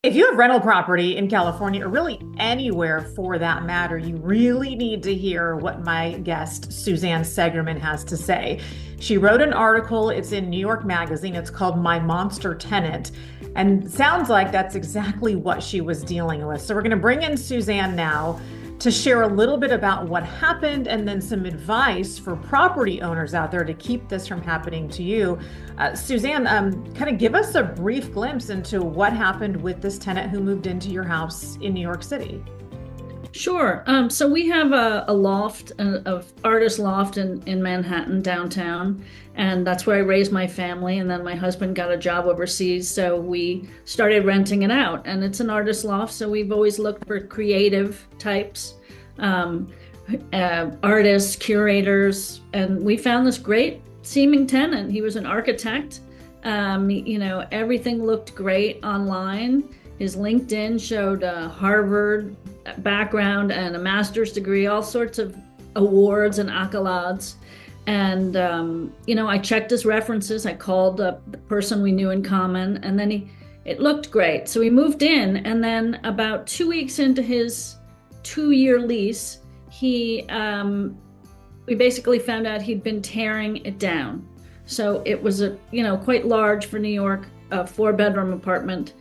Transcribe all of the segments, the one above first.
If you have rental property in California or really anywhere for that matter, you really need to hear what my guest, Suzanne Seggerman, has to say. She wrote an article, it's in New York Magazine. It's called My Monster Tenant. And sounds like that's exactly what she was dealing with. So we're going to bring in Suzanne now to share a little bit about what happened and then some advice for property owners out there to keep this from happening to you. Suzanne, kind of give us a brief glimpse into what happened with this tenant who moved into your house in New York City. Sure. So we have a loft, a artist loft in Manhattan downtown, and that's where I raised my family. And then my husband got a job overseas, so we started renting it out. And it's an artist loft, so we've always looked for creative types, artists, curators, and we found this great seeming tenant. He was an architect. Everything looked great online. His LinkedIn showed a Harvard background and a master's degree, all sorts of awards and accolades. And, I checked his references. I called the person we knew in common, and then it looked great. So we moved in, and then about 2 weeks into his 2-year lease, we basically found out he'd been tearing it down. So it was quite large for New York, a 4-bedroom apartment.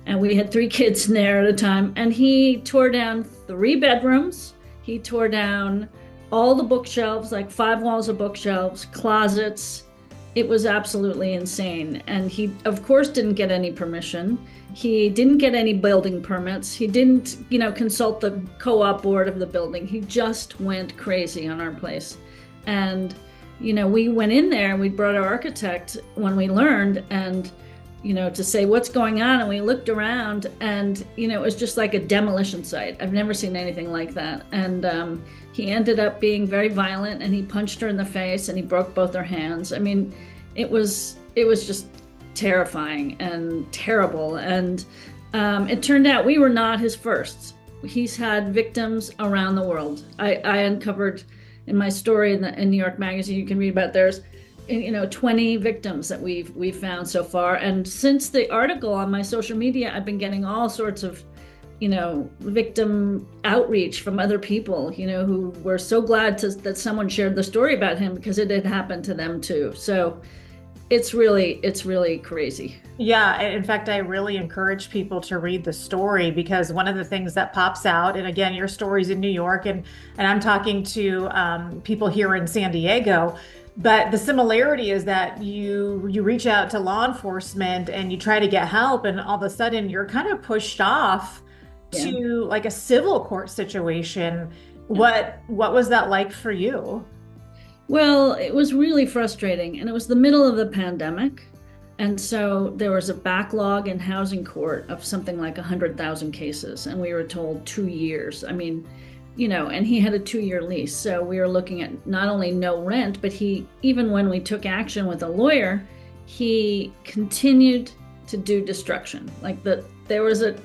And we had 3 kids in there at a time. And he tore down 3 bedrooms. He tore down all the bookshelves, like 5 walls of bookshelves, closets. It was absolutely insane. And he, of course, didn't get any permission. He didn't get any building permits. He didn't, consult the co-op board of the building. He just went crazy on our place. And, we went in there and we brought our architect when we learned, and to say what's going on. And we looked around, and, it was just like a demolition site. I've never seen anything like that. And he ended up being very violent, and he punched her in the face, and he broke both her hands. I mean, it was just terrifying and terrible. And it turned out we were not his first. He's had victims around the world. I uncovered in my story in New York Magazine, you can read about theirs, 20 victims that we've found so far. And since the article on my social media, I've been getting all sorts of, victim outreach from other people, who were so glad that someone shared the story about him because it had happened to them too. So it's really crazy. Yeah, in fact, I really encourage people to read the story, because one of the things that pops out, and again, your story's in New York, and I'm talking to people here in San Diego. But the similarity is that you reach out to law enforcement and you try to get help, and all of a sudden you're kind of pushed off to like a civil court situation. Yeah. What was that like for you? Well, it was really frustrating, and it was the middle of the pandemic. And so there was a backlog in housing court of something like 100,000 cases, and we were told 2 years. I mean, and he had a 2-year lease. So we were looking at not only no rent, but even when we took action with a lawyer, he continued to do destruction. There was a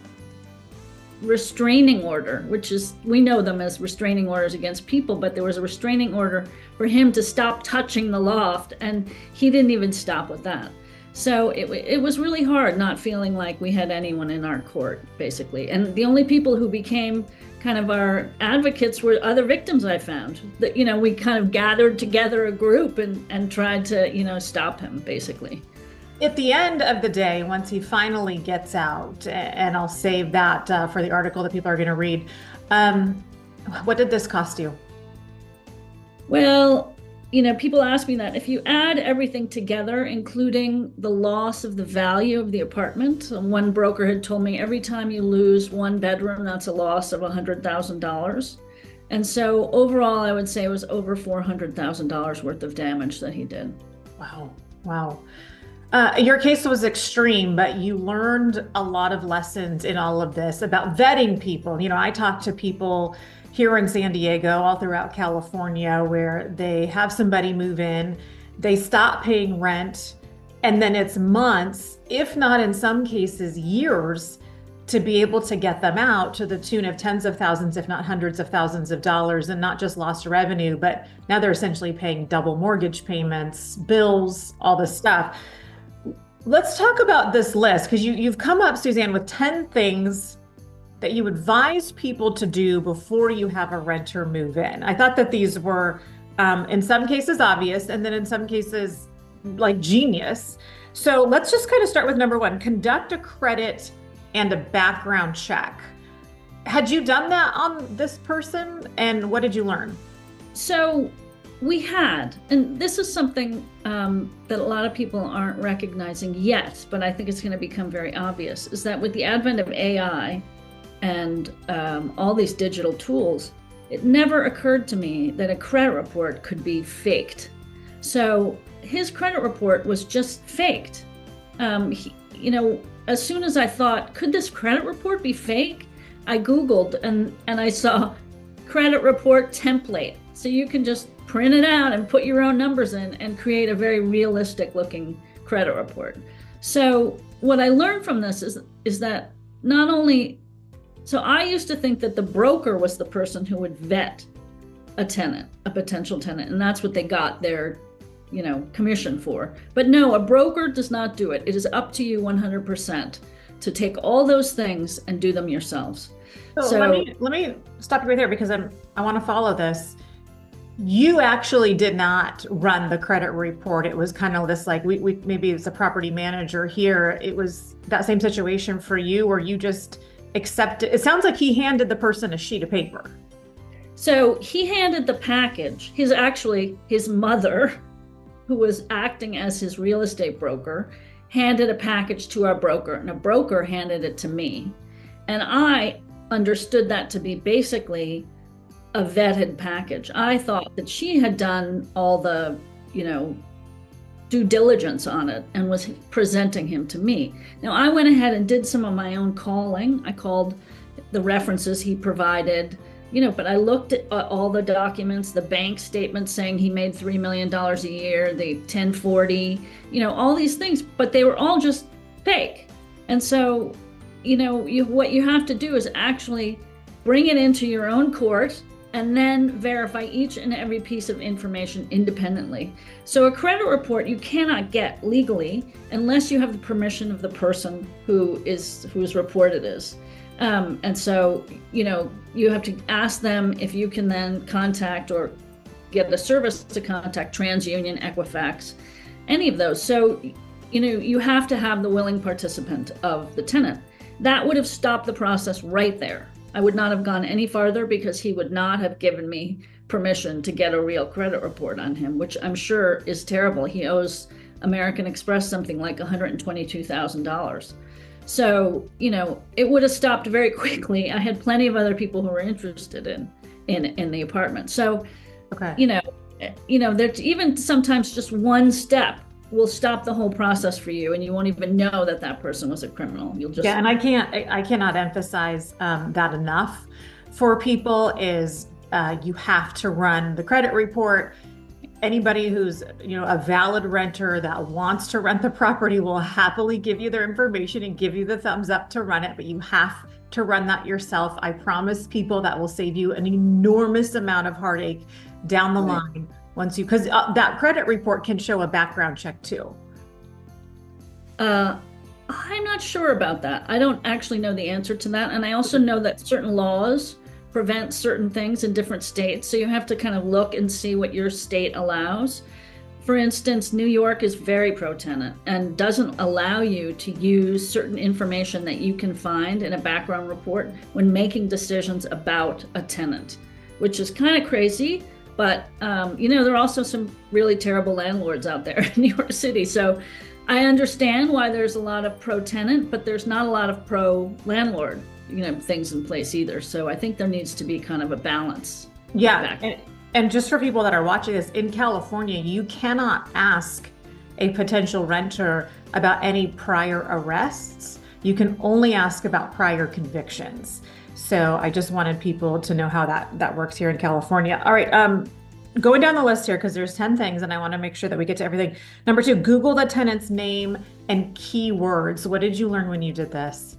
restraining order, which is, we know them as restraining orders against people, but there was a restraining order for him to stop touching the loft, and he didn't even stop with that. So it was really hard not feeling like we had anyone in our court, basically. And the only people who became kind of our advocates were other victims I found. That, we kind of gathered together a group and tried to, stop him, basically. At the end of the day, once he finally gets out, and I'll save that for the article that people are going to read, what did this cost you? Well, people ask me that. If you add everything together, including the loss of the value of the apartment, one broker had told me every time you lose 1 bedroom, that's a loss of $100,000. And so overall, I would say it was over $400,000 worth of damage that he did. Wow. Wow. Your case was extreme, but you learned a lot of lessons in all of this about vetting people. I talked to people here in San Diego, all throughout California, where they have somebody move in, they stop paying rent, and then it's months, if not in some cases years, to be able to get them out, to the tune of tens of thousands, if not hundreds of thousands of dollars, and not just lost revenue, but now they're essentially paying double mortgage payments, bills, all this stuff. let's talk about this list because you've come up, Suzanne, with 10 things that you advise people to do before you have a renter move in. I thought that these were, in some cases, obvious, and then in some cases, like genius. So let's just kind of start with number one, conduct a credit and a background check. Had you done that on this person, and what did you learn? So we had, and this is something that a lot of people aren't recognizing yet, but I think it's going to become very obvious, is that with the advent of AI and all these digital tools, it never occurred to me that a credit report could be faked. So his credit report was just faked. As soon as I thought, could this credit report be fake? I Googled and I saw credit report template. So you can just print it out and put your own numbers in and create a very realistic looking credit report. So what I learned from this is that not only, so I used to think that the broker was the person who would vet a tenant, a potential tenant, and that's what they got their, commission for. But no, a broker does not do it. It is up to you 100% to take all those things and do them yourselves. So let me stop you right there because I want to follow this. You actually did not run the credit report. It was kind of this like we maybe it's a property manager here. It was that same situation for you where you just accepted. It sounds like he handed the person a sheet of paper. So he handed the package. His mother, who was acting as his real estate broker, handed a package to our broker, and a broker handed it to me. And I understood that to be basically a vetted package. I thought that she had done all the, due diligence on it and was presenting him to me. Now, I went ahead and did some of my own calling. I called the references he provided, but I looked at all the documents, the bank statement saying he made $3 million a year, the 1040, all these things, but they were all just fake. And so, what you have to do is actually bring it into your own court and then verify each and every piece of information independently. So a credit report you cannot get legally unless you have the permission of the person whose report it is. And so, you have to ask them if you can then contact or get a service to contact TransUnion, Equifax, any of those. So, you have to have the willing participant of the tenant. That would have stopped the process right there. I would not have gone any farther because he would not have given me permission to get a real credit report on him, which I'm sure is terrible. He owes American Express something like $122,000. So, it would have stopped very quickly. I had plenty of other people who were interested in the apartment. So, okay. There's even sometimes just one step will stop the whole process for you, and you won't even know that person was a criminal. You'll just and I cannot emphasize that enough for people is you have to run the credit report. Anybody who's a valid renter that wants to rent the property will happily give you their information and give you the thumbs up to run it, but you have to run that yourself. I promise people that will save you an enormous amount of heartache down the line once you, because that credit report can show a background check too. I'm not sure about that. I don't actually know the answer to that. And I also know that certain laws prevent certain things in different states. So you have to kind of look and see what your state allows. For instance, New York is very pro-tenant and doesn't allow you to use certain information that you can find in a background report when making decisions about a tenant, which is kind of crazy. But, there are also some really terrible landlords out there in New York City. So I understand why there's a lot of pro-tenant, but there's not a lot of pro-landlord, things in place either. So I think there needs to be kind of a balance. Yeah. And just for people that are watching this, in California, you cannot ask a potential renter about any prior arrests. You can only ask about prior convictions. So I just wanted people to know how that works here in California. All right. Going down the list here, because there's 10 things and I want to make sure that we get to everything. Number 2, Google the tenant's name and keywords. What did you learn when you did this?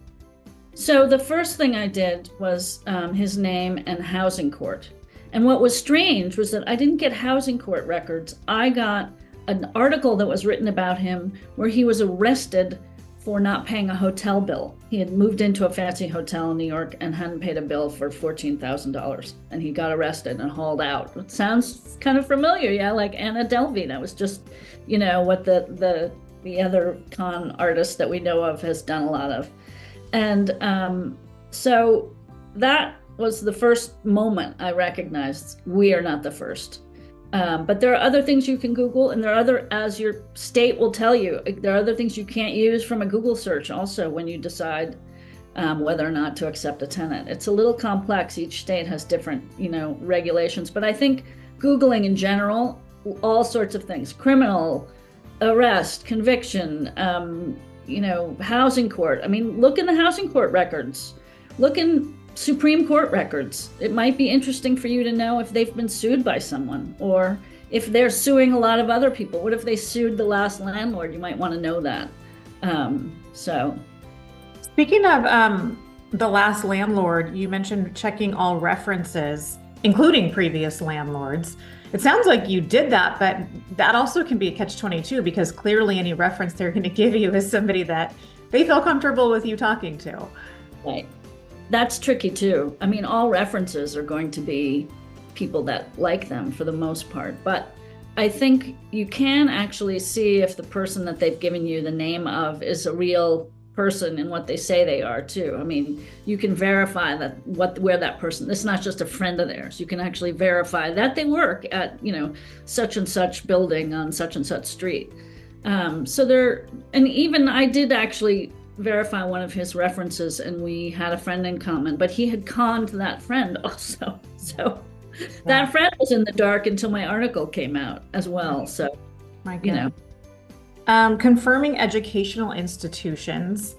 So the first thing I did was his name and housing court. And what was strange was that I didn't get housing court records. I got an article that was written about him where he was arrested for not paying a hotel bill. He had moved into a fancy hotel in New York and hadn't paid a bill for $14,000, and he got arrested and hauled out. It sounds kind of familiar, yeah, like Anna Delvey. That was just, what the other con artist that we know of has done a lot of. And so that was the first moment I recognized we are not the first. But there are other things you can Google, and there are other, as your state will tell you, there are other things you can't use from a Google search also when you decide whether or not to accept a tenant. It's a little complex. Each state has different, regulations. But I think Googling in general, all sorts of things, criminal, arrest, conviction, housing court. I mean, look in the housing court records. Look in Supreme Court records. It might be interesting for you to know if they've been sued by someone, or if they're suing a lot of other people. What if they sued the last landlord? You might want to know that. So, speaking of the last landlord, you mentioned checking all references, including previous landlords. It sounds like you did that, but that also can be a catch-22, because clearly any reference they're going to give you is somebody that they feel comfortable with you talking to. Right. That's tricky too. I mean, all references are going to be people that like them for the most part, but I think you can actually see if the person that they've given you the name of is a real person and what they say they are too. I mean, you can verify that where that person, it's not just a friend of theirs. You can actually verify that they work at, such and such building on such and such street. And even I did actually verify one of his references, and we had a friend in common, but he had conned that friend also. So that friend was in the dark until my article came out as well. So, confirming educational institutions.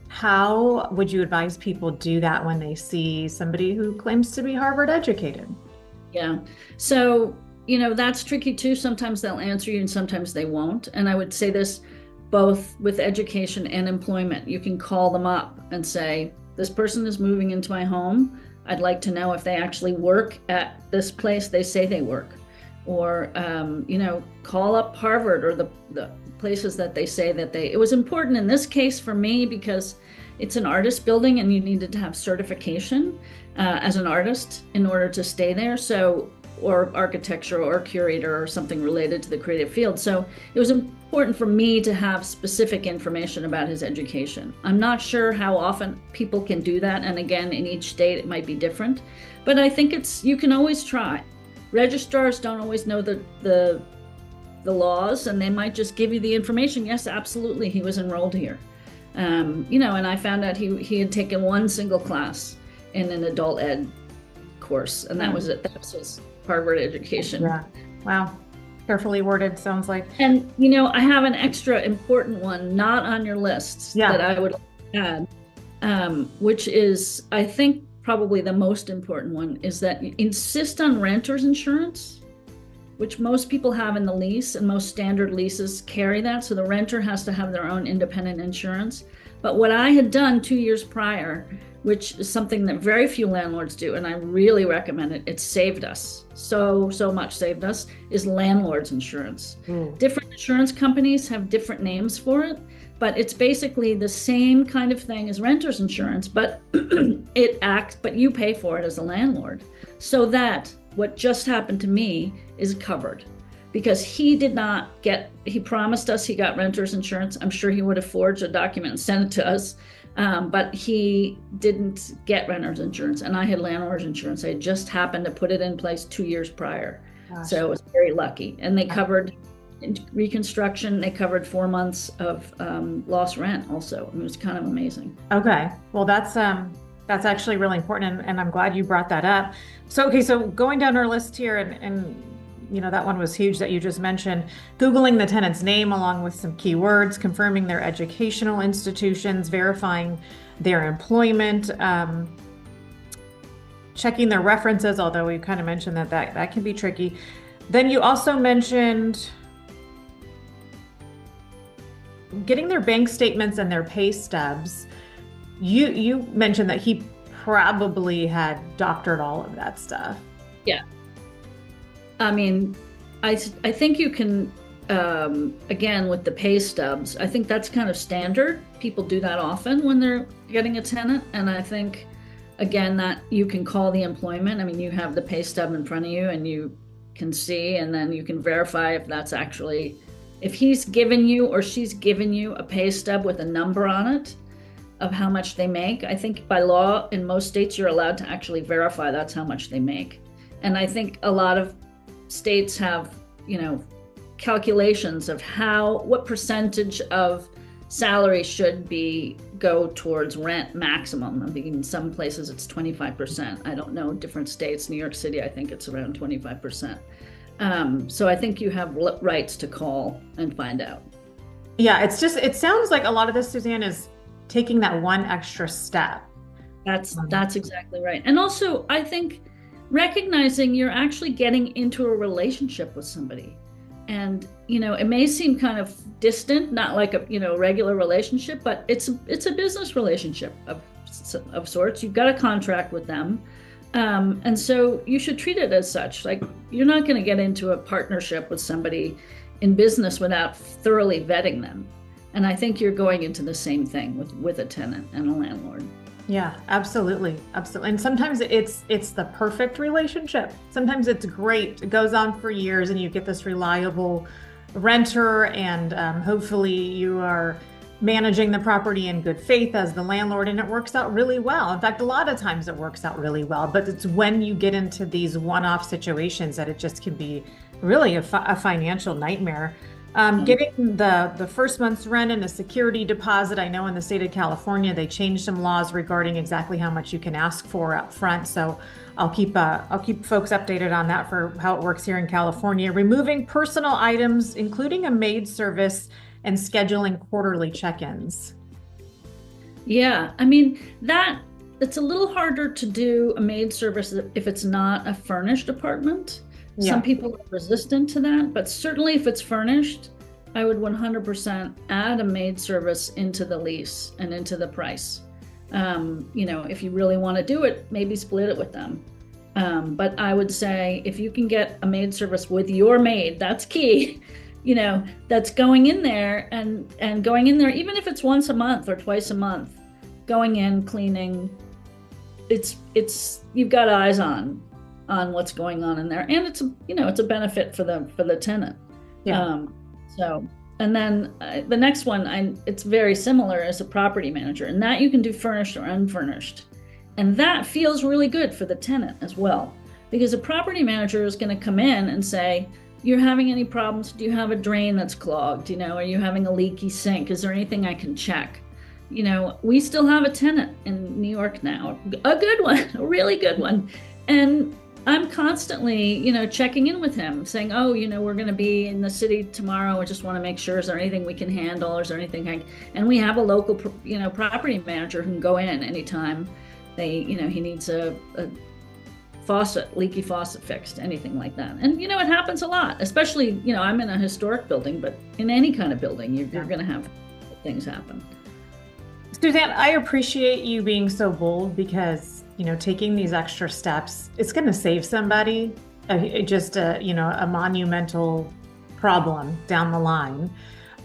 How would you advise people do that when they see somebody who claims to be Harvard educated? Yeah. So, that's tricky too. Sometimes they'll answer you and sometimes they won't. And I would say this both with education and employment. You can call them up and say, this person is moving into my home. I'd like to know if they actually work at this place they say they work. Or, call up Harvard or the places that they say that it was important in this case for me because it's an artist building and you needed to have certification as an artist in order to stay there. So, or architecture or curator or something related to the creative field. So it was important for me to have specific information about his education. I'm not sure how often people can do that. And again, in each state, it might be different, but I think you can always try. Registrars don't always know the laws, and they might just give you the information. Yes, absolutely, he was enrolled here. And I found out he had taken one single class in an adult ed course, and that was it. That was his Harvard education. Yeah. Wow. Carefully worded, sounds like. And, I have an extra important one, not on your list, that I would add, which is, I think, probably the most important one, is that you insist on renter's insurance, which most people have in the lease, and most standard leases carry that. So the renter has to have their own independent insurance. But what I had done 2 years prior, which is something that very few landlords do, and I really recommend it, it saved us, so much saved us, is landlord's insurance. Different insurance companies have different names for it, but it's basically the same kind of thing as renter's insurance, but but you pay for it as a landlord, so that what just happened to me is covered. Because he promised us he got renter's insurance. I'm sure he would have forged a document and sent it to us. But he didn't get renter's insurance, and I had landlord's insurance. I just happened to put it in place 2 years prior. Gosh. So it was very lucky. And they covered reconstruction. They covered 4 months of lost rent also. It was kind of amazing. Okay. Well, that's actually really important, and I'm glad you brought that up. So going down our list here, and that one was huge that you just mentioned. Googling the tenant's name along with some keywords, confirming their educational institutions, verifying their employment, checking their references, although we kind of mentioned that can be tricky. Then you also mentioned getting their bank statements and their pay stubs. You mentioned that he probably had doctored all of that stuff. Yeah. I mean, I think you can again, with the pay stubs, I think that's kind of standard. People do that often when they're getting a tenant. And I think, again, that you can call the employment. I mean, you have the pay stub in front of you and you can see, and then you can verify if that's actually, if he's given you or she's given you a pay stub with a number on it of how much they make. I think by law in most states, you're allowed to actually verify that's how much they make. And I think a lot of states have, calculations of what percentage of salary should be go towards rent maximum. I mean, in some places it's 25%. I don't know, different states. New York City, I think it's around 25%. So I think you have rights to call and find out. Yeah, it sounds like a lot of this, Suzanne, is taking that one extra step. That's exactly right. And also, I think recognizing you're actually getting into a relationship with somebody. And, it may seem kind of distant, not like a, regular relationship, but it's a business relationship of sorts. You've got a contract with them. And so you should treat it as such. Like, you're not going to get into a partnership with somebody in business without thoroughly vetting them. And I think you're going into the same thing with a tenant and a landlord. Yeah, absolutely. Absolutely. And sometimes it's the perfect relationship. Sometimes it's great. It goes on for years and you get this reliable renter, and hopefully you are managing the property in good faith as the landlord, and it works out really well. In fact, a lot of times it works out really well, but it's when you get into these one-off situations that it just can be really a financial nightmare. Getting the first month's rent and a security deposit. I know in the state of California, they changed some laws regarding exactly how much you can ask for up front. So I'll keep folks updated on that for how it works here in California. Removing personal items, including a maid service, and scheduling quarterly check-ins. Yeah, I mean, it's a little harder to do a maid service if it's not a furnished apartment. Yeah. Some people are resistant to that, but certainly if it's furnished, I would 100% add a maid service into the lease and into the price. If you really want to do it, maybe split it with them. But I would say if you can get a maid service with your maid, that's key. That's going in there and going in there, even if it's once a month or twice a month, going in, cleaning. You've got eyes on what's going on in there, and it's a benefit for the tenant. Yeah. And then the next one, it's very similar as a property manager, and that you can do furnished or unfurnished, and that feels really good for the tenant as well, because a property manager is going to come in and say, "You're having any problems? Do you have a drain that's clogged? Are you having a leaky sink? Is there anything I can check?" We still have a tenant in New York now, a good one, a really good one, and I'm constantly, checking in with him, saying, "Oh, we're going to be in the city tomorrow. I just want to make sure, is there anything we can handle? Is there anything and we have a local, property manager who can go in anytime he needs a leaky faucet fixed, anything like that." And, it happens a lot, especially, I'm in a historic building, but in any kind of building, you're going to have things happen. Suzanne, I appreciate you being so bold, because taking these extra steps, it's going to save somebody a monumental problem down the line.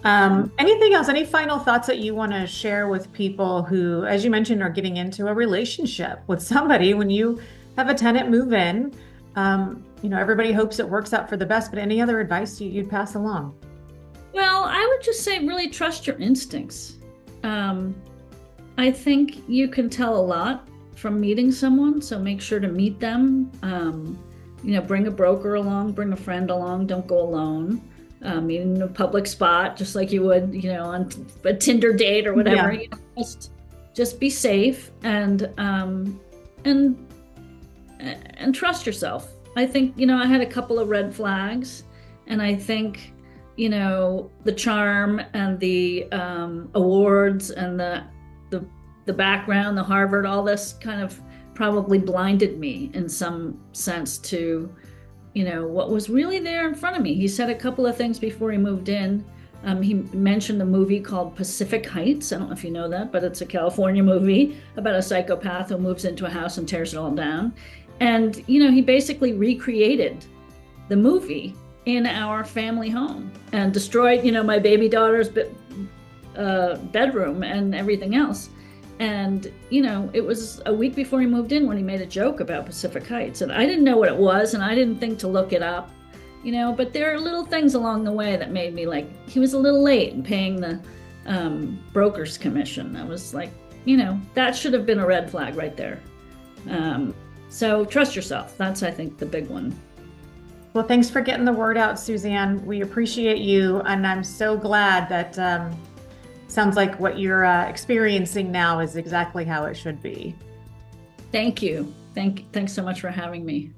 Anything else, any final thoughts that you want to share with people who, as you mentioned, are getting into a relationship with somebody when you have a tenant move in? Everybody hopes it works out for the best, but any other advice you'd pass along? Well, I would just say really trust your instincts. I think you can tell a lot from meeting someone, so make sure to meet them. Bring a broker along, bring a friend along, don't go alone. Meet in a public spot, just like you would, on a Tinder date or whatever. Yeah. Just be safe and trust yourself. I think, I had a couple of red flags, and I think, the charm and the awards and the background, the Harvard, all this kind of probably blinded me in some sense to, what was really there in front of me. He said a couple of things before he moved in. He mentioned a movie called Pacific Heights. I don't know if you know that, but it's a California movie about a psychopath who moves into a house and tears it all down. And, he basically recreated the movie in our family home and destroyed, my baby daughter's bedroom and everything else. And, it was a week before he moved in when he made a joke about Pacific Heights. And I didn't know what it was, and I didn't think to look it up, but there are little things along the way that made me like, he was a little late in paying the broker's commission. I was like, that should have been a red flag right there. So trust yourself. That's, I think, the big one. Well, thanks for getting the word out, Suzanne. We appreciate you. And I'm so glad that sounds like what you're experiencing now is exactly how it should be. Thank you. Thanks so much for having me.